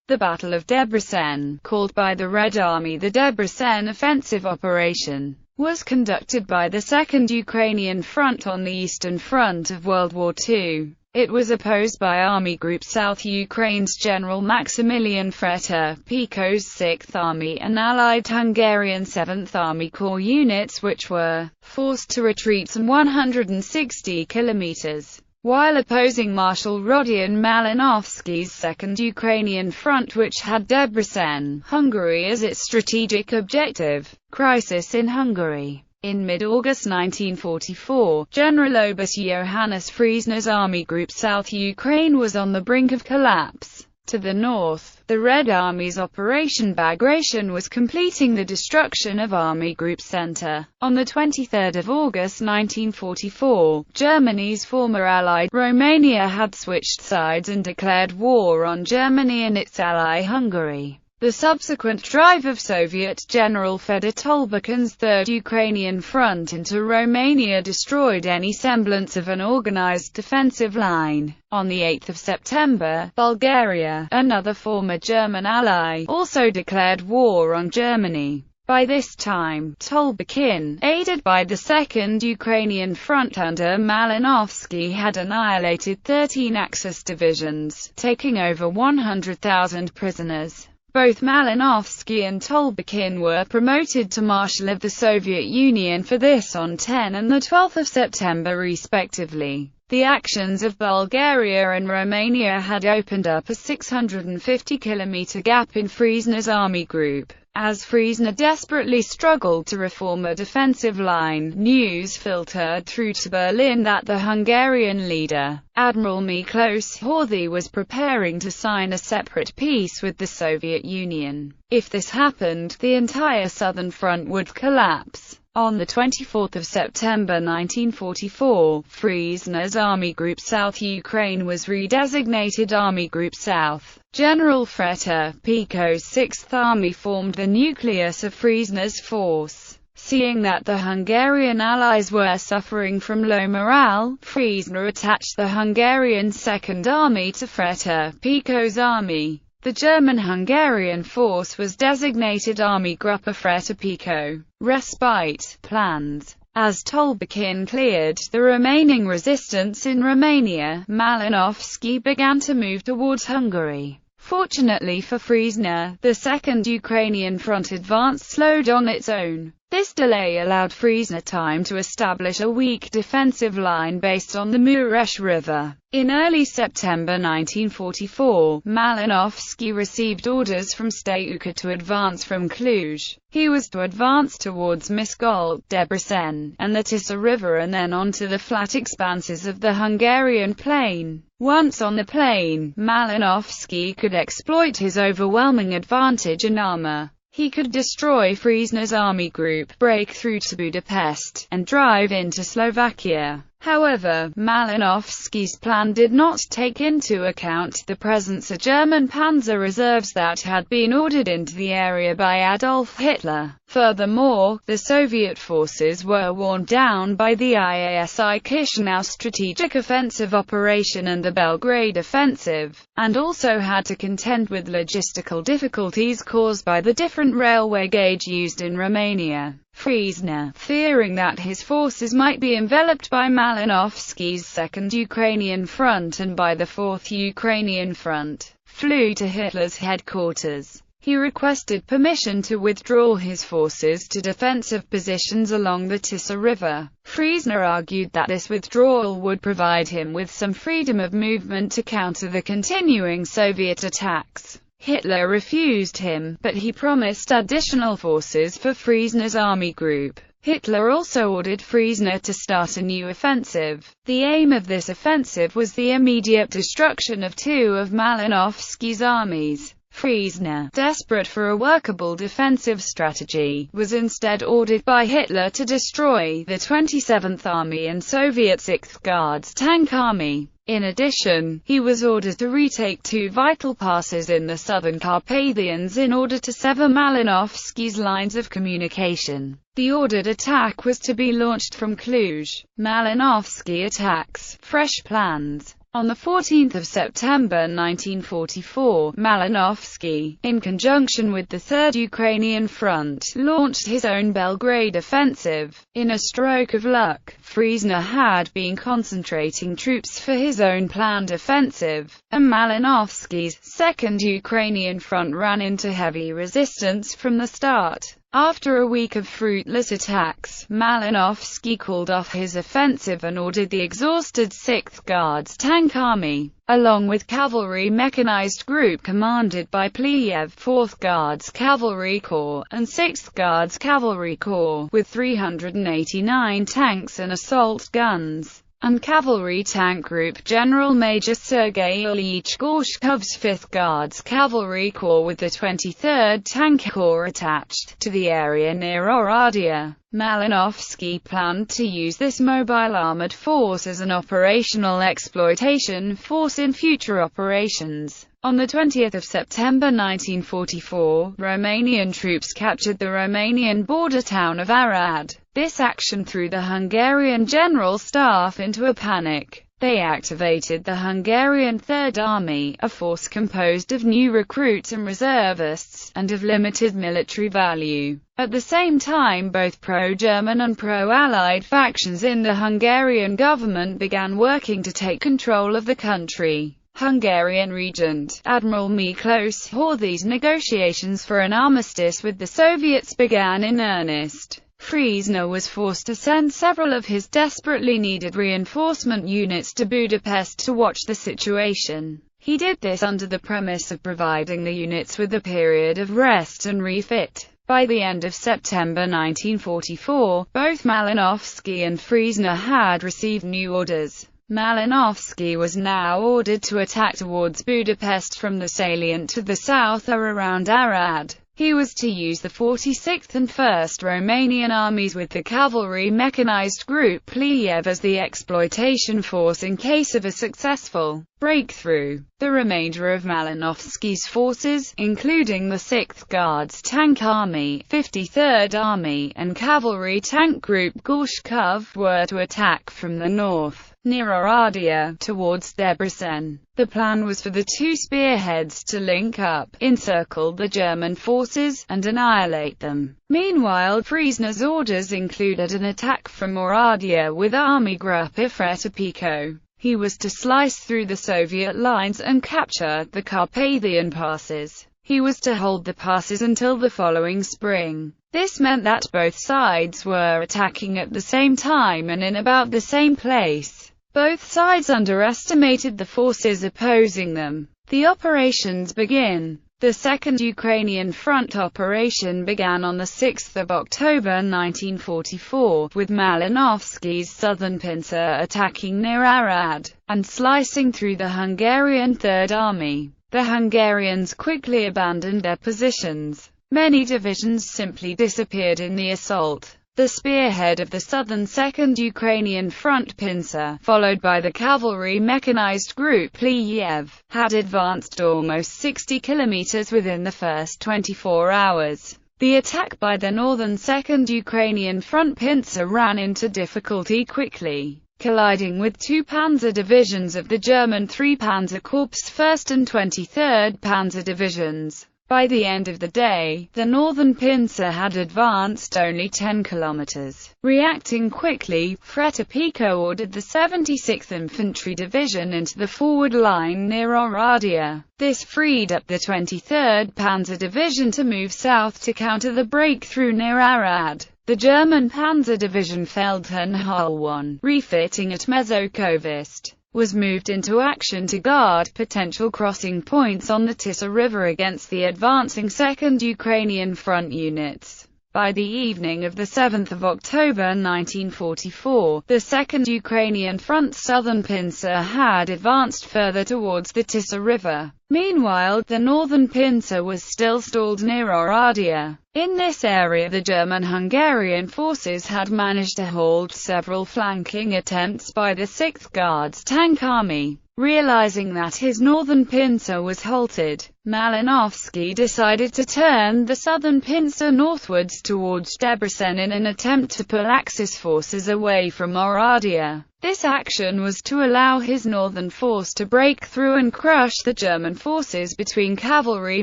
The Battle of Debrecen, called by the Red Army the Debrecen Offensive Operation, was conducted by the Second Ukrainian Front on the Eastern Front of World War II. It was opposed by Army Group South Ukraine's General Maximilian Fretter, Pico's 6th Army and Allied Hungarian 7th Army Corps units, which were forced to retreat some 160 kilometers. While opposing Marshal Rodion Malinowski's Second Ukrainian Front, which had Debrecen, Hungary as its strategic objective. Crisis in Hungary. In mid-August 1944, General Oberst Johannes Friesner's Army Group South Ukraine was on the brink of collapse. To the north, the Red Army's Operation Bagration was completing the destruction of Army Group Center. On 23 August 1944, Germany's former ally, Romania, had switched sides and declared war on Germany and its ally Hungary. The subsequent drive of Soviet General Fedor Tolbukhin's Third Ukrainian Front into Romania destroyed any semblance of an organized defensive line. On 8 September, Bulgaria, another former German ally, also declared war on Germany. By this time, Tolbukhin, aided by the Second Ukrainian Front under Malinowski, had annihilated 13 Axis divisions, taking over 100,000 prisoners. Both Malinowski and Tolbukhin were promoted to Marshal of the Soviet Union for this on 10 and 12 September respectively. The actions of Bulgaria and Romania had opened up a 650-kilometer gap in Friesner's army group. As Friesner desperately struggled to reform a defensive line, news filtered through to Berlin that the Hungarian leader, Admiral Miklos Horthy, was preparing to sign a separate peace with the Soviet Union. If this happened, the entire Southern Front would collapse. On 24 September 1944, Friesner's Army Group South Ukraine was redesignated Army Group South. General Fretter, Pico's 6th Army, formed the nucleus of Friesner's force. Seeing that the Hungarian allies were suffering from low morale, Friesner attached the Hungarian 2nd Army to Fretter, Pico's army. The German-Hungarian force was designated Army Gruppe Fretter-Pico. Respite plans. As Tolbukhin cleared the remaining resistance in Romania, Malinowski began to move towards Hungary. Fortunately for Friesner, the Second Ukrainian Front advance slowed on its own. This delay allowed Friesner time to establish a weak defensive line based on the Mureș River. In early September 1944, Malinowski received orders from Stăuca to advance from Cluj. He was to advance towards Miskolc, Debrecen, and the Tisza River, and then onto the flat expanses of the Hungarian plain. Once on the plain, Malinowski could exploit his overwhelming advantage in armor. He could destroy Friesner's army group, break through to Budapest, and drive into Slovakia. However, Malinowski's plan did not take into account the presence of German panzer reserves that had been ordered into the area by Adolf Hitler. Furthermore, the Soviet forces were worn down by the IASI Chisinau strategic offensive operation and the Belgrade offensive, and also had to contend with logistical difficulties caused by the different railway gauge used in Romania. Friesner, fearing that his forces might be enveloped by Malinowski's Second Ukrainian Front and by the Fourth Ukrainian Front, flew to Hitler's headquarters. He requested permission to withdraw his forces to defensive positions along the Tisza River. Friesner argued that this withdrawal would provide him with some freedom of movement to counter the continuing Soviet attacks. Hitler refused him, but he promised additional forces for Friesner's army group. Hitler also ordered Friesner to start a new offensive. The aim of this offensive was the immediate destruction of two of Malinowski's armies. Friesner, desperate for a workable defensive strategy, was instead ordered by Hitler to destroy the 27th Army and Soviet 6th Guards Tank Army. In addition, he was ordered to retake two vital passes in the southern Carpathians in order to sever Malinowski's lines of communication. The ordered attack was to be launched from Cluj. Malinowski attacks. Fresh plans. On 14 September 1944, Malinovsky, in conjunction with the Third Ukrainian Front, launched his own Belgrade offensive. In a stroke of luck, Friesner had been concentrating troops for his own planned offensive, and Malinovsky's Second Ukrainian Front ran into heavy resistance from the start. After a week of fruitless attacks, Malinovsky called off his offensive and ordered the exhausted 6th Guards Tank Army, along with cavalry mechanized group commanded by Pliev, 4th Guards Cavalry Corps, and 6th Guards Cavalry Corps, with 389 tanks and assault guns, and Cavalry Tank Group General Major Sergei Ilyich Gorshkov's 5th Guards Cavalry Corps with the 23rd Tank Corps attached to the area near Oradea. Malinovsky planned to use this mobile armored force as an operational exploitation force in future operations. On 20 September 1944, Romanian troops captured the Romanian border town of Arad. This action threw the Hungarian General Staff into a panic. They activated the Hungarian Third Army, a force composed of new recruits and reservists, and of limited military value. At the same time, both pro-German and pro-Allied factions in the Hungarian government began working to take control of the country. Hungarian Regent, Admiral Miklos Horthy's negotiations for an armistice with the Soviets began in earnest. Friesner was forced to send several of his desperately needed reinforcement units to Budapest to watch the situation. He did this under the premise of providing the units with a period of rest and refit. By the end of September 1944, both Malinovsky and Friesner had received new orders. Malinovsky was now ordered to attack towards Budapest from the salient to the south or around Arad. He was to use the 46th and 1st Romanian armies with the cavalry mechanized group Pliev as the exploitation force in case of a successful breakthrough. The remainder of Malinovsky's forces, including the 6th Guards Tank Army, 53rd Army, and Cavalry Tank Group Gorshkov, were to attack from the north, near Oradea, towards Debrecen. The plan was for the two spearheads to link up, encircle the German forces, and annihilate them. Meanwhile, Friesner's orders included an attack from Oradea with Army Gruppa Freta-Pico. He was to slice through the Soviet lines and capture the Carpathian passes. He was to hold the passes until the following spring. This meant that both sides were attacking at the same time and in about the same place. Both sides underestimated the forces opposing them. The operations begin. The Second Ukrainian Front operation began on 6 October 1944, with Malinovsky's southern pincer attacking near Arad, and slicing through the Hungarian Third Army. The Hungarians quickly abandoned their positions. Many divisions simply disappeared in the assault. The spearhead of the southern Second Ukrainian Front pincer, followed by the cavalry mechanized group Pliev, had advanced almost 60 kilometers within the first 24 hours. The attack by the northern Second Ukrainian Front pincer ran into difficulty quickly, colliding with two panzer divisions of the German 3 Panzer Corps 1st and 23rd Panzer Divisions. By the end of the day, the northern pincer had advanced only 10 kilometers. Reacting quickly, Freta-Pico ordered the 76th Infantry Division into the forward line near Oradea. This freed up the 23rd Panzer Division to move south to counter the breakthrough near Arad. The German Panzer Division Feldherrn 1, refitting at Mezőkövesd, was moved into action to guard potential crossing points on the Tisza River against the advancing Second Ukrainian Front units. By the evening of 7 October 1944, the Second Ukrainian Front's southern pincer had advanced further towards the Tisza River. Meanwhile, the northern pincer was still stalled near Oradea. In this area, the German-Hungarian forces had managed to halt several flanking attempts by the 6th Guards Tank Army. Realizing that his northern pincer was halted, Malinovsky decided to turn the southern pincer northwards towards Debrecen in an attempt to pull Axis forces away from Oradea. This action was to allow his northern force to break through and crush the German forces between Cavalry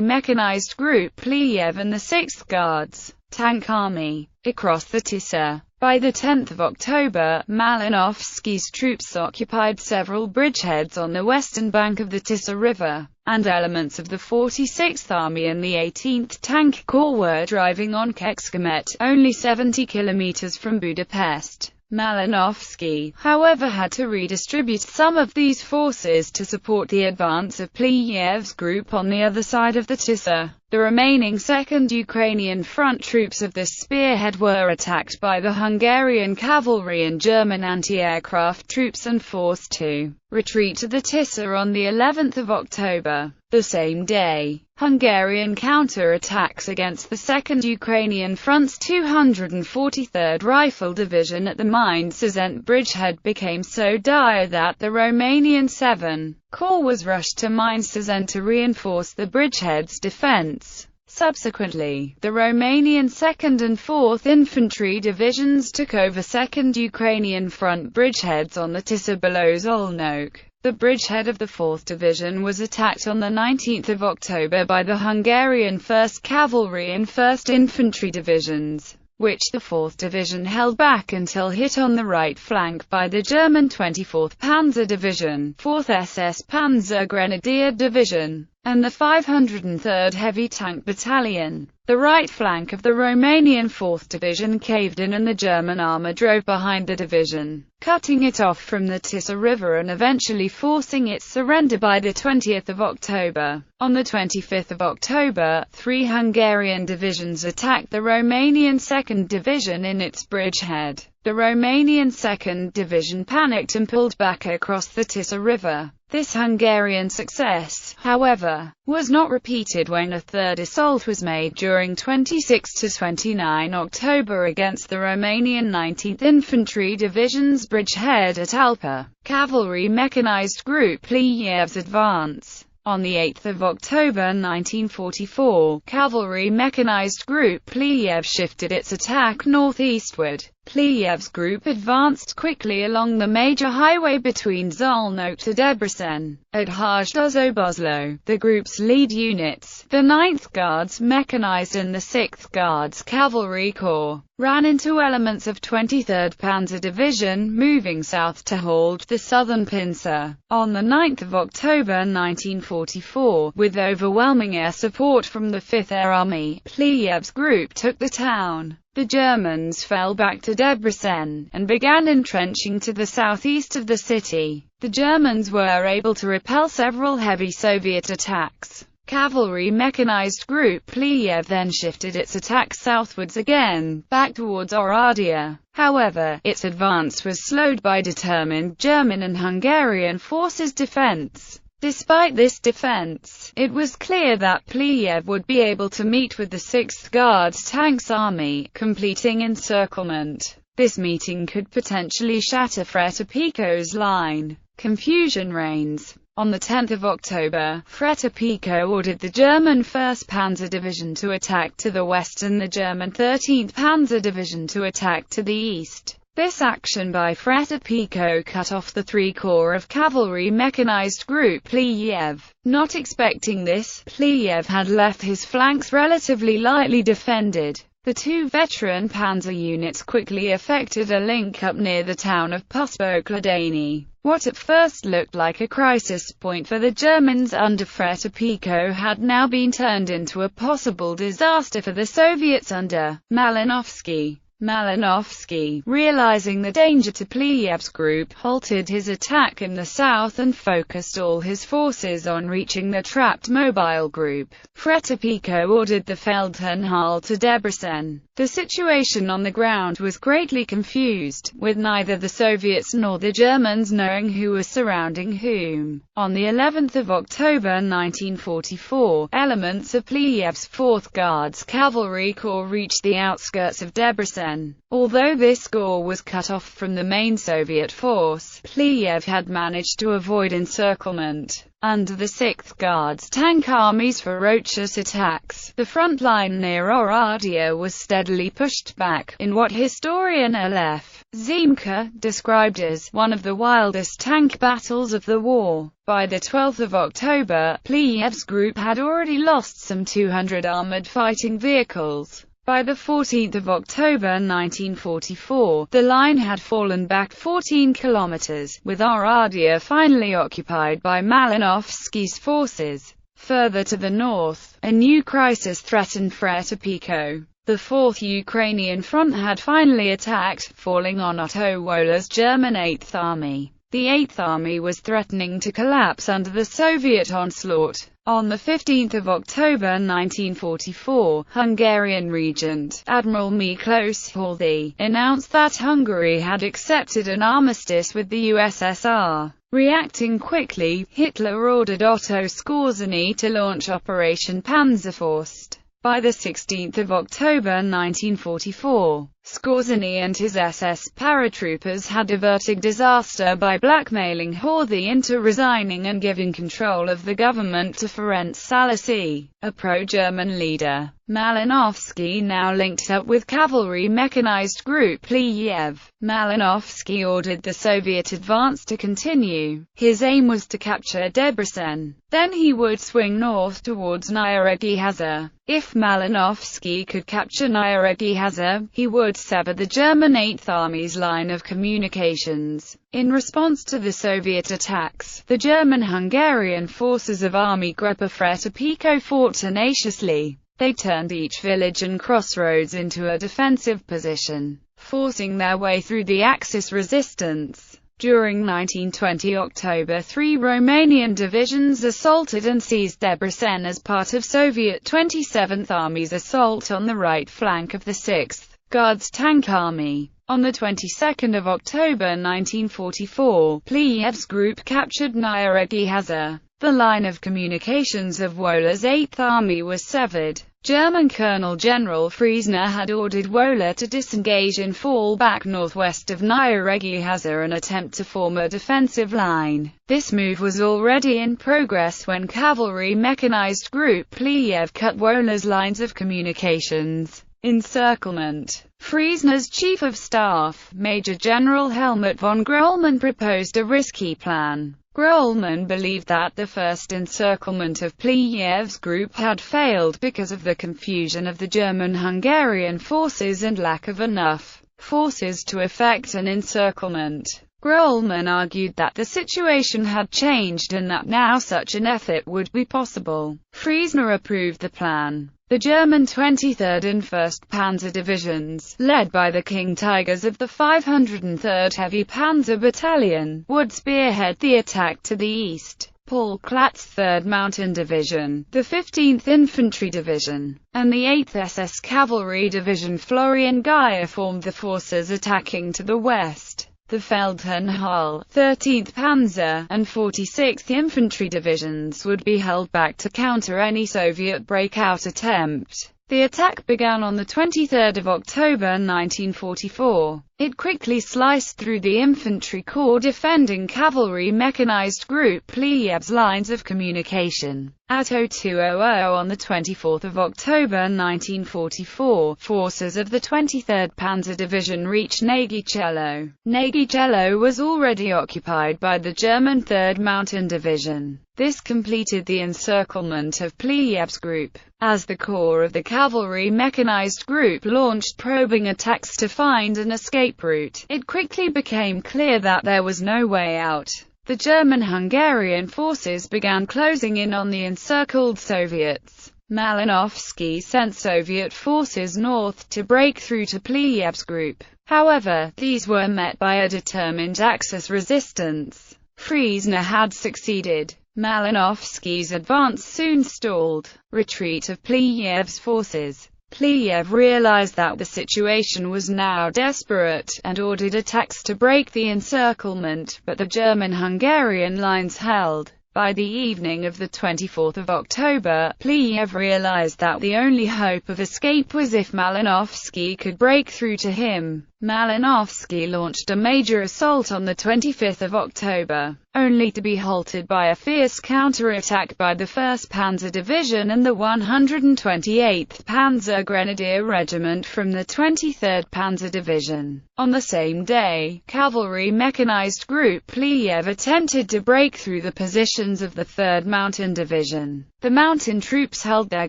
Mechanized Group Pliev and the 6th Guards Tank Army across the Tisza. By the 10th of October, Malinovsky's troops occupied several bridgeheads on the western bank of the Tisza River, and elements of the 46th Army and the 18th Tank Corps were driving on Encirclement, only 70 kilometers from Budapest. Malinovsky, however, had to redistribute some of these forces to support the advance of Pliev's group on the other side of the Tisza. The remaining 2nd Ukrainian front troops of this spearhead were attacked by the Hungarian cavalry and German anti-aircraft troops and forced to retreat to the Tisza on the 11th of October. The same day, Hungarian counter-attacks against the 2nd Ukrainian Front's 243rd Rifle Division at the Mine-Szent bridgehead became so dire that the Romanian 7th Corps was rushed to Mine-Szent to reinforce the bridgehead's defense. Subsequently, the Romanian 2nd and 4th Infantry Divisions took over 2nd Ukrainian Front bridgeheads on the Tisza below Szolnok. The bridgehead of the 4th Division was attacked on the 19th of October by the Hungarian 1st Cavalry and 1st Infantry Divisions, which the 4th Division held back until hit on the right flank by the German 24th Panzer Division, 4th SS Panzer Grenadier Division, and the 503rd Heavy Tank Battalion. The right flank of the Romanian 4th Division caved in and the German armour drove behind the division, cutting it off from the Tisza River and eventually forcing its surrender by the 20th of October. On the 25th of October, 3 Hungarian divisions attacked the Romanian 2nd Division in its bridgehead. The Romanian 2nd Division panicked and pulled back across the Tisza River. This Hungarian success, however, was not repeated when a third assault was made during 26 to 29 October against the Romanian 19th Infantry Division's bridgehead at Alpa. Cavalry Mechanized Group Pliev's advance. On the 8th of October 1944, Cavalry Mechanized Group Pliev shifted its attack northeastward. Pliev's group advanced quickly along the major highway between Szolnok to Debrecen. At Hajdú-Bozló, the group's lead units, the 9th Guards Mechanized and the 6th Guards Cavalry Corps, ran into elements of 23rd Panzer Division, moving south to hold the southern pincer. On the 9th of October 1944, with overwhelming air support from the 5th Air Army, Pliev's group took the town. The Germans fell back to Debrecen, and began entrenching to the southeast of the city. The Germans were able to repel several heavy Soviet attacks. Cavalry Mechanized Group Pliev then shifted its attack southwards again, back towards Oradea. However, its advance was slowed by determined German and Hungarian forces' defense. Despite this defense, it was clear that Pliev would be able to meet with the 6th Guards Tanks Army, completing Encirclement. This meeting could potentially shatter Frete-Pico's line. Confusion reigns. On the 10th of October, Frete-Pico ordered the German 1st Panzer Division to attack to the west and the German 13th Panzer Division to attack to the east. This action by Frete-Pico cut off the 3 corps of Cavalry Mechanized Group Pliev. Not expecting this, Pliev had left his flanks relatively lightly defended. The 2 veteran panzer units quickly effected a link-up near the town of Puszpokladany. What at first looked like a crisis point for the Germans under Frete-Pico had now been turned into a possible disaster for the Soviets under Malinovsky. Malinovsky, realizing the danger to Pliev's group, halted his attack in the south and focused all his forces on reaching the trapped mobile group. Frete-Pico ordered the Feldherrnhalle to Debrecen. The situation on the ground was greatly confused, with neither the Soviets nor the Germans knowing who was surrounding whom. On the 11th of October 1944, elements of Pliev's 4th Guards Cavalry Corps reached the outskirts of Debrecen. Debrecen. Although this corps was cut off from the main Soviet force, Pliev had managed to avoid encirclement. Under the 6th Guards Tank Army's ferocious attacks, the front line near Oradea was steadily pushed back, in what historian L.F. Ziemke described as one of the wildest tank battles of the war. By the 12th of October, Pliev's group had already lost some 200 armored fighting vehicles. By the 14th of October 1944, the line had fallen back 14 kilometers, with Oradea finally occupied by Malinovsky's forces. Further to the north, a new crisis threatened Fretipico. The 4th Ukrainian Front had finally attacked, falling on Otto Woller's German 8th Army. The 8th Army was threatening to collapse under the Soviet onslaught. On 15 October 1944, Hungarian Regent Admiral Miklos Horthy announced that Hungary had accepted an armistice with the USSR. Reacting quickly, Hitler ordered Otto Skorzeny to launch Operation Panzerfaust. By the 16th of October 1944, Skorzeny and his SS paratroopers had averted disaster by blackmailing Horthy into resigning and giving control of the government to Ferenc Szalasi, a pro-German leader. Malinovsky now linked up with Cavalry Mechanized Group Pliev. Malinovsky ordered the Soviet advance to continue. His aim was to capture Debrecen. Then he would swing north towards Nyíregyháza. If Malinovsky could capture Nyíregyháza, he would sever the German 8th Army's line of communications. In response to the Soviet attacks, the German-Hungarian forces of Army Gruppa Fretipico fought tenaciously. They turned each village and crossroads into a defensive position, forcing their way through the Axis resistance. During 1920 October, 3 Romanian divisions assaulted and seized Debrecen as part of Soviet 27th Army's assault on the right flank of the 6th Guards Tank Army. On the 22nd of October 1944, Pliev's group captured Nyíregyháza. The line of communications of Woller's 8th Army was severed. German Colonel General Friesner had ordered Woller to disengage and fall back northwest of Nyíregyháza and attempt to form a defensive line. This move was already in progress when Cavalry Mechanized Group Pliev cut Woller's lines of communications. Encirclement. Friesner's Chief of Staff, Major General Helmut von Grollmann, proposed a risky plan. Grollmann believed that the first encirclement of Pliev's group had failed because of the confusion of the German-Hungarian forces and lack of enough forces to effect an encirclement. Grollmann argued that the situation had changed and that now such an effort would be possible. Friesner approved the plan. The German 23rd and 1st Panzer Divisions, led by the King Tigers of the 503rd Heavy Panzer Battalion, would spearhead the attack to the east. Paul Klatt's 3rd Mountain Division, the 15th Infantry Division, and the 8th SS Cavalry Division Florian Geyer formed the forces attacking to the west. The Feldherrn-Hull, 13th Panzer, and 46th Infantry Divisions would be held back to counter any Soviet breakout attempt. The attack began on the 23rd of October 1944. It quickly sliced through the infantry corps defending Cavalry Mechanized Group Pliev's lines of communication. At 0200 on the 24th of October 1944, forces of the 23rd Panzer Division reached Nagycello. Nagycello was already occupied by the German 3rd Mountain Division. This completed the encirclement of Pliev's group. As the corps of the Cavalry Mechanized Group launched probing attacks to find an escape route, it quickly became clear that there was no way out. The German-Hungarian forces began closing in on the encircled Soviets. Malinovsky sent Soviet forces north to break through to Pliev's group. However, these were met by a determined Axis resistance. Friesner had succeeded. Malinovsky's advance soon stalled. Retreat of Pliev's forces. Pliev realized that the situation was now desperate, and ordered attacks to break the encirclement, but the German-Hungarian lines held. By the evening of the 24th of October, Pliev realized that the only hope of escape was if Malinovsky could break through to him. Malinovsky launched a major assault on the 25th of October, only to be halted by a fierce counterattack by the 1st Panzer Division and the 128th Panzer Grenadier Regiment from the 23rd Panzer Division. On the same day, Cavalry Mechanized Group Pliev attempted to break through the positions of the 3rd Mountain Division. The mountain troops held their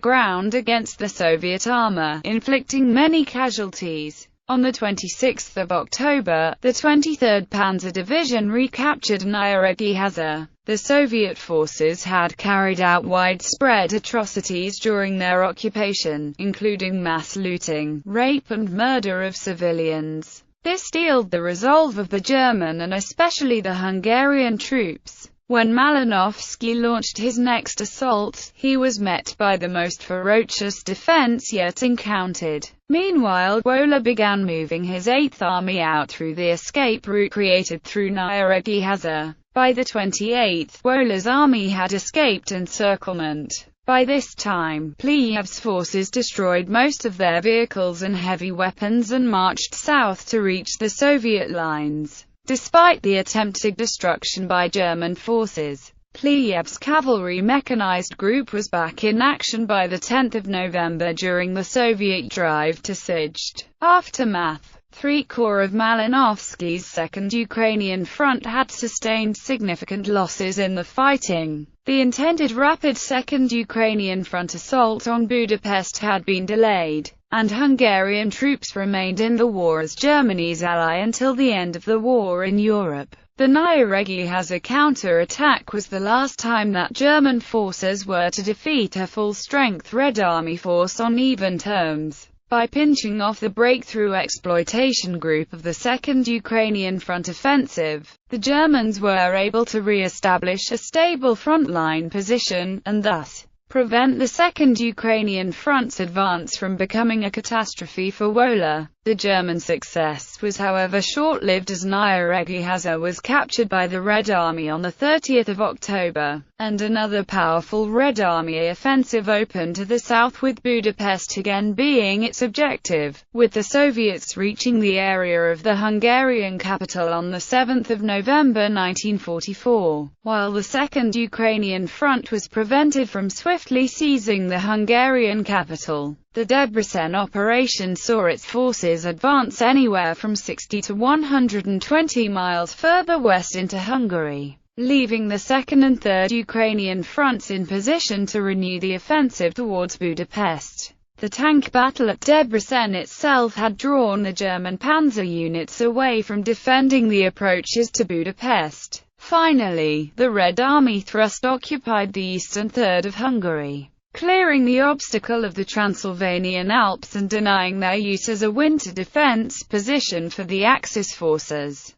ground against the Soviet armor, inflicting many casualties. On the 26th of October, the 23rd Panzer Division recaptured Nyíregyháza. The Soviet forces had carried out widespread atrocities during their occupation, including mass looting, rape and murder of civilians. This steeled the resolve of the German and especially the Hungarian troops. When Malinovsky launched his next assault, he was met by the most ferocious defense yet encountered. Meanwhile, Wola began moving his 8th Army out through the escape route created through Nyíregyháza. By the 28th, Wola's army had escaped Encirclement. By this time, Pliev's forces destroyed most of their vehicles and heavy weapons and marched south to reach the Soviet lines. Despite the attempted destruction by German forces, Pliev's Cavalry Mechanized Group was back in action by the 10th of November during the Soviet drive to Szeged. Aftermath: 3 corps of Malinovsky's 2nd Ukrainian Front had sustained significant losses in the fighting. The intended rapid 2nd Ukrainian Front assault on Budapest had been delayed, and Hungarian troops remained in the war as Germany's ally until the end of the war in Europe. The Nyíregyháza counter-attack was the last time that German forces were to defeat a full-strength Red Army force on even terms. By pinching off the breakthrough exploitation group of the 2nd Ukrainian Front offensive, the Germans were able to re-establish a stable front-line position, and thus prevent the 2nd Ukrainian Front's advance from becoming a catastrophe for Wola. The German success was however short-lived as Nyíregyháza was captured by the Red Army on the 30th of October, and another powerful Red Army offensive opened to the south with Budapest again being its objective, with the Soviets reaching the area of the Hungarian capital on the 7th of November 1944, while the 2nd Ukrainian Front was prevented from swiftly seizing the Hungarian capital. The Debrecen operation saw its forces advance anywhere from 60 to 120 miles further west into Hungary, leaving the 2nd and 3rd Ukrainian fronts in position to renew the offensive towards Budapest. The tank battle at Debrecen itself had drawn the German panzer units away from defending the approaches to Budapest. Finally, the Red Army thrust occupied the eastern third of Hungary, clearing the obstacle of the Transylvanian Alps and denying their use as a winter defense position for the Axis forces.